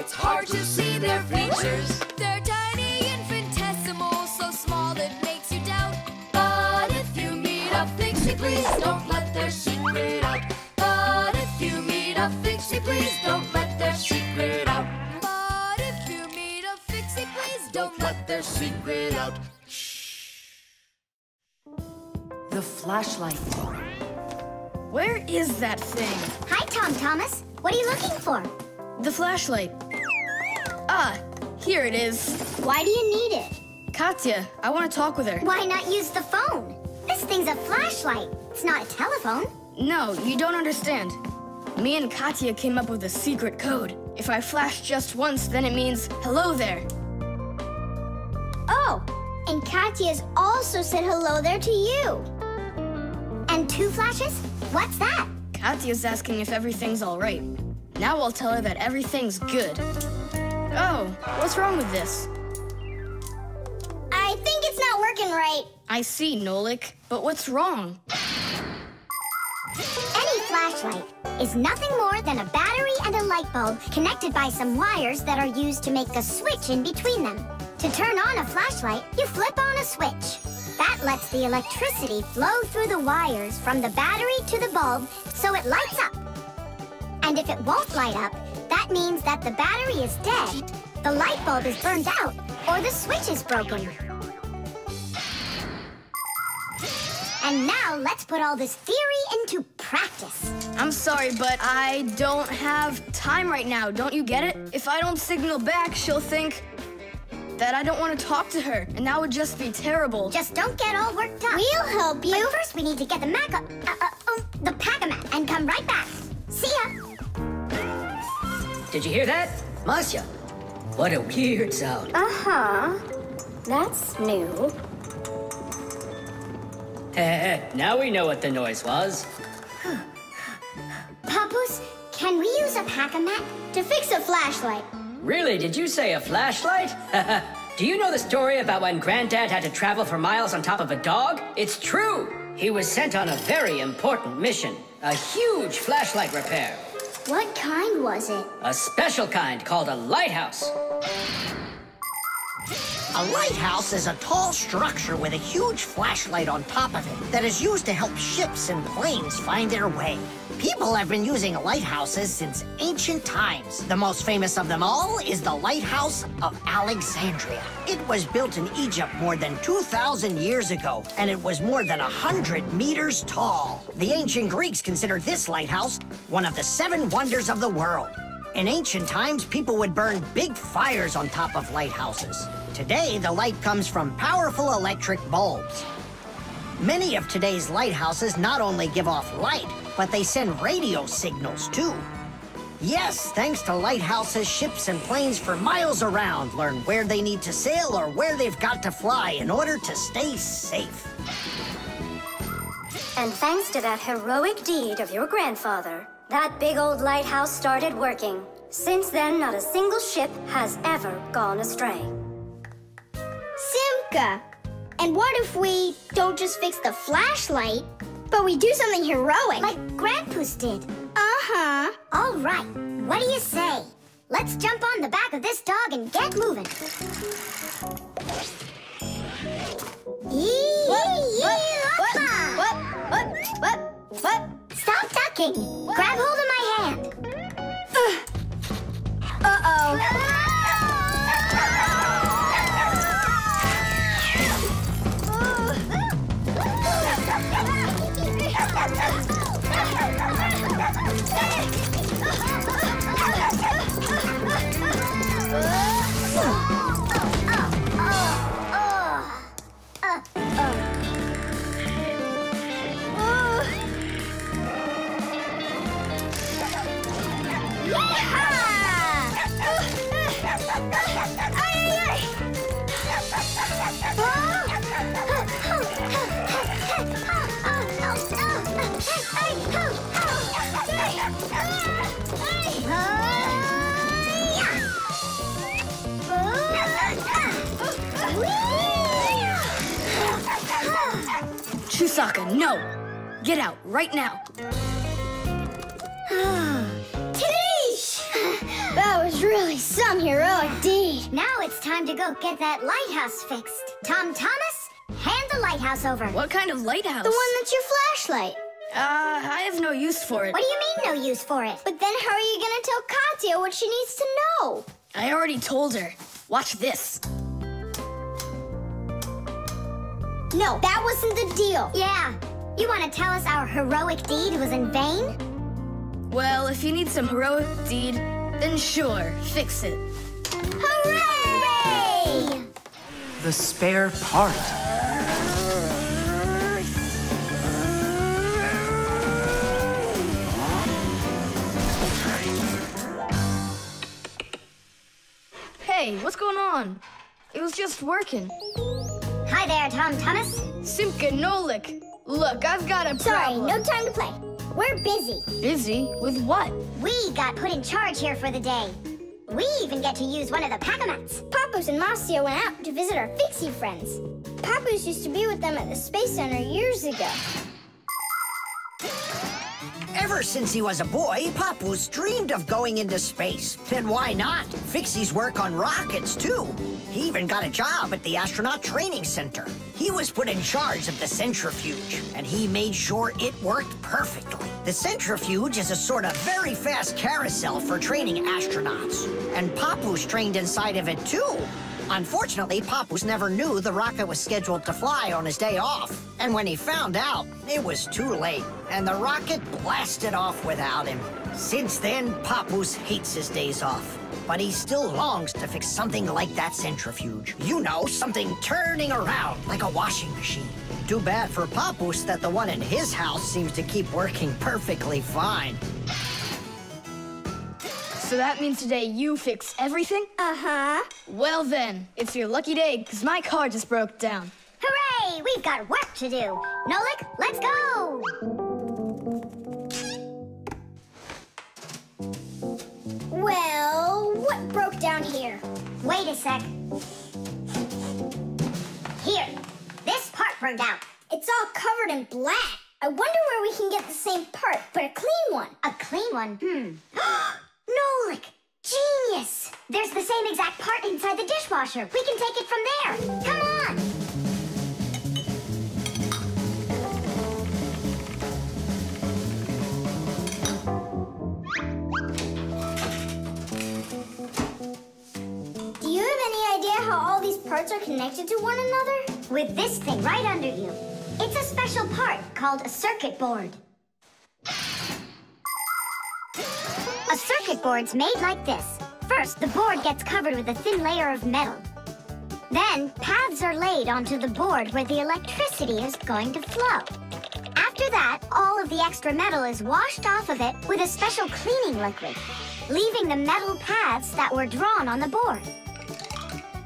it's hard to see their features. They're tiny, infinitesimal, so small it makes you doubt. But if you meet a Fixie, please don't let their secret out. But if you meet a Fixie, please don't let their secret out. But if you meet a Fixie, please Don't let their secret out. The flashlight. Where is that thing? Hi, Tom Thomas. What are you looking for? The flashlight. Ah, here it is. Why do you need it? Katya, I want to talk with her. Why not use the phone? This thing's a flashlight. It's not a telephone. No, you don't understand. Me and Katya came up with a secret code. If I flash just once, then it means hello there. Oh, and Katya's also said hello there to you. And 2 flashes? What's that? Katya's asking if everything's all right. Now I'll tell her that everything's good. Oh, what's wrong with this? I think it's not working right. I see, Nolik, but what's wrong? Any flashlight is nothing more than a battery and a light bulb connected by some wires that are used to make a switch in between them. To turn on a flashlight, you flip on a switch. That lets the electricity flow through the wires from the battery to the bulb so it lights up. And if it won't light up, that means that the battery is dead, the light bulb is burned out, or the switch is broken. And now let's put all this theory into practice. I'm sorry, but I don't have time right now. Don't you get it? If I don't signal back, she'll think that I don't want to talk to her, and that would just be terrible. Just don't get all worked up. We'll help you. But first, we need to get the the pack-a-mat and come right back. See ya. Did you hear that? Masya, what a weird sound. Uh-huh. That's new. Now we know what the noise was. Papoose, can we use a pack-a-mat to fix a flashlight? Really, did you say a flashlight? Do you know the story about when Granddad had to travel for miles on top of a dog? It's true! He was sent on a very important mission. A huge flashlight repair. What kind was it? A special kind called a lighthouse. A lighthouse is a tall structure with a huge flashlight on top of it that is used to help ships and planes find their way. People have been using lighthouses since ancient times. The most famous of them all is the Lighthouse of Alexandria. It was built in Egypt more than 2,000 years ago, and it was more than 100 meters tall. The ancient Greeks considered this lighthouse one of the 7 wonders of the world. In ancient times, people would burn big fires on top of lighthouses. Today, the light comes from powerful electric bulbs. Many of today's lighthouses not only give off light, but they send radio signals, too. Yes, thanks to lighthouses, ships and planes for miles around learn where they need to sail or where they've got to fly in order to stay safe. And thanks to that heroic deed of your grandfather, that big old lighthouse started working. Since then, not a single ship has ever gone astray. Simka! And what if we don't just fix the flashlight, but we do something heroic? Like Grandpa's did. Uh-huh. All right. What do you say? Let's jump on the back of this dog and get moving. What? Stop ducking. Grab hold of my hand. Uh-oh. Chusaka, no! Get out, right now! Tish! That was was really some heroic deed. Now it's time to go get that lighthouse fixed. Tom Thomas, hand the lighthouse over. What kind of lighthouse? The one that's your flashlight. I have no use for it. What do you mean, no use for it? But then how are you gonna tell Katya what she needs to know? I already told her. Watch this. No, that wasn't the deal. Yeah. You want to tell us our heroic deed was in vain? Well, if you need some heroic deed, then sure, fix it. Hooray! The spare part. Hey, what's going on? It was just working. Hi there, Tom Thomas. Simka and Nolik. Look, I've got a Sorry, problem. no time to play. We're busy. Busy? With what? We got put in charge here for the day. We even get to use one of the pack-a-mats. Papoose and Marcia went out to visit our Fixie friends. Papoose used to be with them at the Space Center years ago. Ever since he was a boy, Papoose dreamed of going into space. And why not? Fixies work on rockets, too. He even got a job at the Astronaut Training Center. He was put in charge of the centrifuge, and he made sure it worked perfectly. The centrifuge is a sort of very fast carousel for training astronauts. And Papoose trained inside of it, too. Unfortunately, Papoose never knew the rocket was scheduled to fly on his day off. And when he found out, it was too late, and the rocket blasted off without him. Since then, Papoose hates his days off. But he still longs to fix something like that centrifuge. You know, something turning around like a washing machine. Too bad for Papoose that the one in his house seems to keep working perfectly fine. So that means today you fix everything? Uh-huh. Well then, it's your lucky day, because my car just broke down. Hooray! We've got work to do. Nolik, let's go! Well, what broke down here? Wait a sec. Here, this part burned out. It's all covered in black. I wonder where we can get the same part, but a clean one. A clean one? Nolik! Genius! There's the same exact part inside the dishwasher. We can take it from there. Come on! Do you have any idea how all these parts are connected to one another? With this thing right under you. It's a special part called a circuit board. A circuit board's made like this. First, the board gets covered with a thin layer of metal. Then, paths are laid onto the board where the electricity is going to flow. After that, all of the extra metal is washed off of it with a special cleaning liquid, leaving the metal paths that were drawn on the board.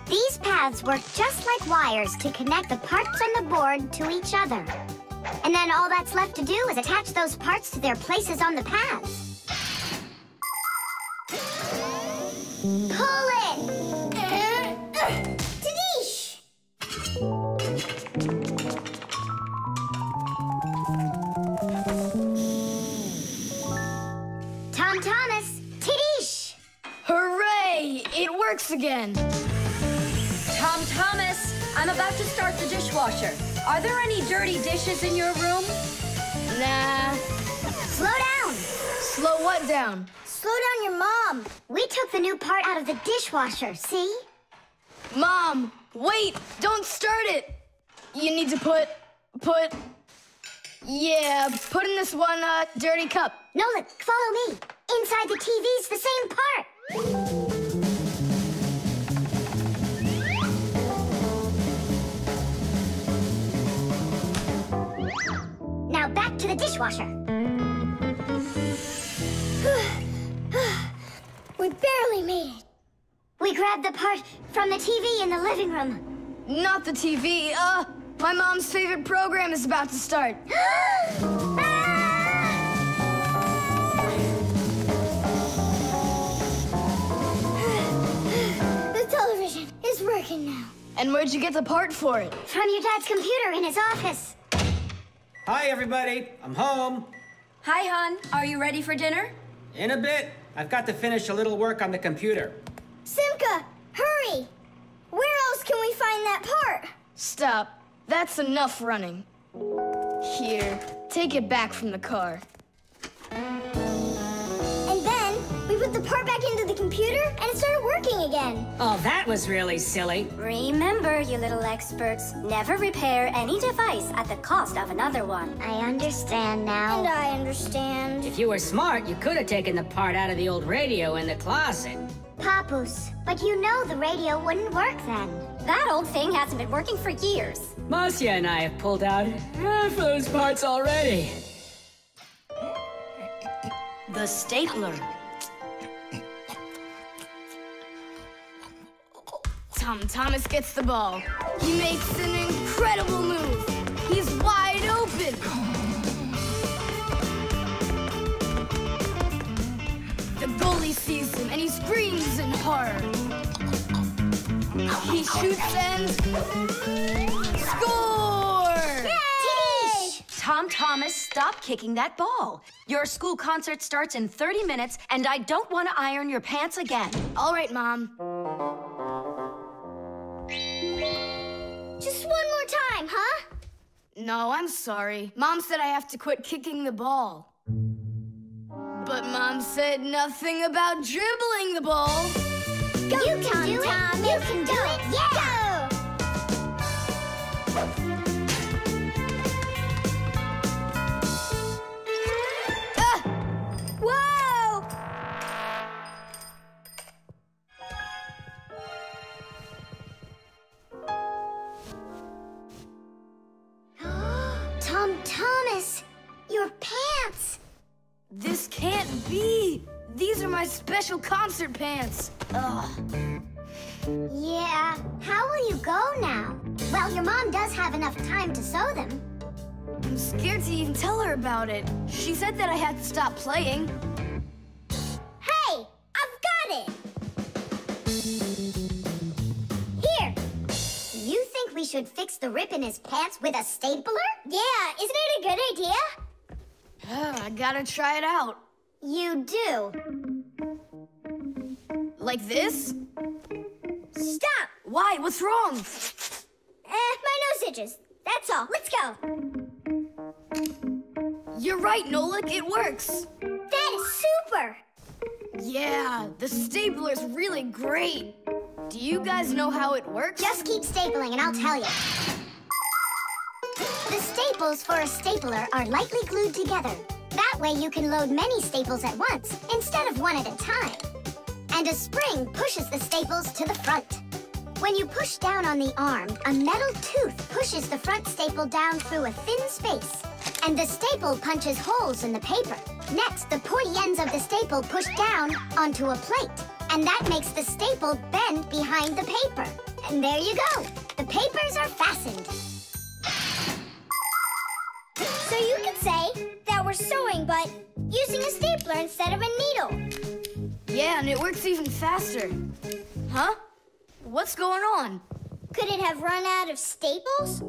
These paths work just like wires to connect the parts on the board to each other. And then all that's left to do is attach those parts to their places on the paths. Pull it! Tadish! Tom Thomas, Tadish! Hooray! It works again! Tom Thomas, I'm about to start the dishwasher. Are there any dirty dishes in your room? Nah. Slow down! Slow what down? Slow down your mom. We took the new part out of the dishwasher, see? Mom, wait! Don't start it! You need to put in this one, dirty cup. Nolik, follow me. Inside the TV's the same part. Now back to the dishwasher. We barely made it. We grabbed the part from the TV in the living room. Not the TV, my mom's favorite program is about to start. The television is working now. And where'd you get the part for it? From your dad's computer in his office. Hi, everybody. I'm home. Hi, hon. Are you ready for dinner? In a bit. I've got to finish a little work on the computer. Simka, hurry! Where else can we find that part? Stop. That's enough running. Here, take it back from the car. And then we put the part back into the computer and it started working again. Oh, that was really silly. Remember, you little experts, never repair any device at the cost of another one. I understand now. And I understand. If you were smart, you could have taken the part out of the old radio in the closet. Papus, but you know the radio wouldn't work then. That old thing hasn't been working for years. Marcia and I have pulled out half those parts already. The stapler. Tom Thomas gets the ball. He makes an incredible move. He's wide open. The goalie sees him and he screams in horror. He shoots and score! Yay! Tom Thomas, stop kicking that ball. Your school concert starts in 30 minutes, and I don't want to iron your pants again. All right, Mom. Just one more time, huh? No, I'm sorry. Mom said I have to quit kicking the ball. But Mom said nothing about dribbling the ball. Go, you can do it! You can do it! Yeah! Ah! Whoa! Tom Thomas, your pants! This can't be! These are my special concert pants. Ugh. Yeah, how will you go now? Well, your mom does have enough time to sew them. I'm scared to even tell her about it. She said that I had to stop playing. Hey, I've got it! Here! You think we should fix the rip in his pants with a stapler? Yeah, isn't it a good idea? I gotta try it out. You do. Like this? Stop! Why? What's wrong? My nose itches. That's all. Let's go. You're right, Nolik. It works. That is super! Yeah, the stapler's really great. Do you guys know how it works? Just keep stapling and I'll tell you. The staples for a stapler are lightly glued together. That way you can load many staples at once, instead of one at a time. And a spring pushes the staples to the front. When you push down on the arm, a metal tooth pushes the front staple down through a thin space. And the staple punches holes in the paper. Next, the pointy ends of the staple push down onto a plate. And that makes the staple bend behind the paper. And there you go. The papers are fastened. So you could say that we're sewing, but using a stapler instead of a needle. Yeah, and it works even faster. Huh? What's going on? Could it have run out of staples?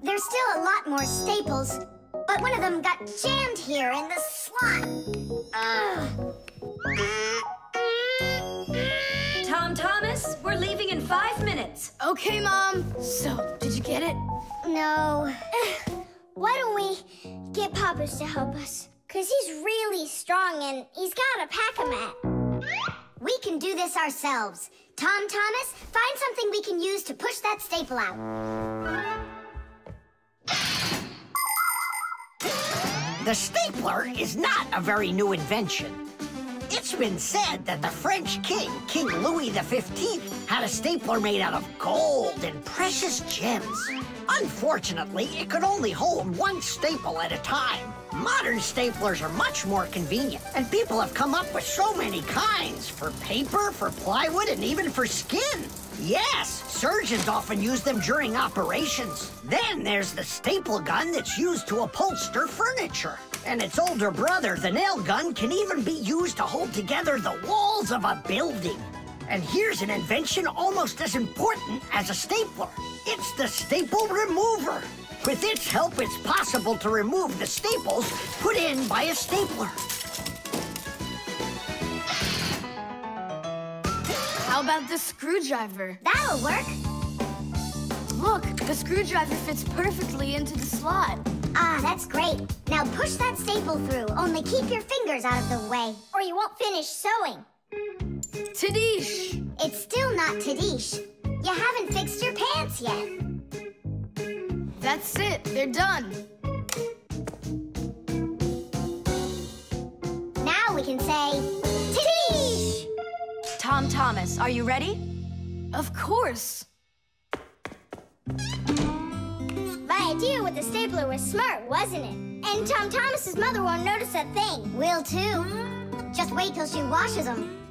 There's still a lot more staples, but one of them got jammed here in the slot. Tom Thomas, we're leaving in 5 minutes. Okay, Mom. So, did you get it? No. Why don't we get Papus to help us? Because he's really strong and he's got a pack-a-mat. We can do this ourselves. Tom Thomas, find something we can use to push that staple out. The stapler is not a very new invention. It's been said that the French king, King Louis XV, had a stapler made out of gold and precious gems. Unfortunately, it could only hold one staple at a time. Modern staplers are much more convenient, and people have come up with so many kinds, for paper, for plywood, and even for skin. Yes, surgeons often use them during operations. Then there's the staple gun that's used to upholster furniture. And its older brother, the nail gun, can even be used to hold together the walls of a building. And here's an invention almost as important as a stapler. It's the staple remover. With its help, it's possible to remove the staples put in by a stapler. How about this screwdriver? That'll work. Look, the screwdriver fits perfectly into the slot. Ah, that's great. Now push that staple through, only keep your fingers out of the way, or you won't finish sewing. Tadish! It's still not Tadish. You haven't fixed your pants yet. That's it, they're done. Now we can say, Tadish! Tom Thomas, are you ready? Of course. My idea with the stapler was smart, wasn't it? And Tom Thomas's mother won't notice a thing. Will too. Just wait till she washes them.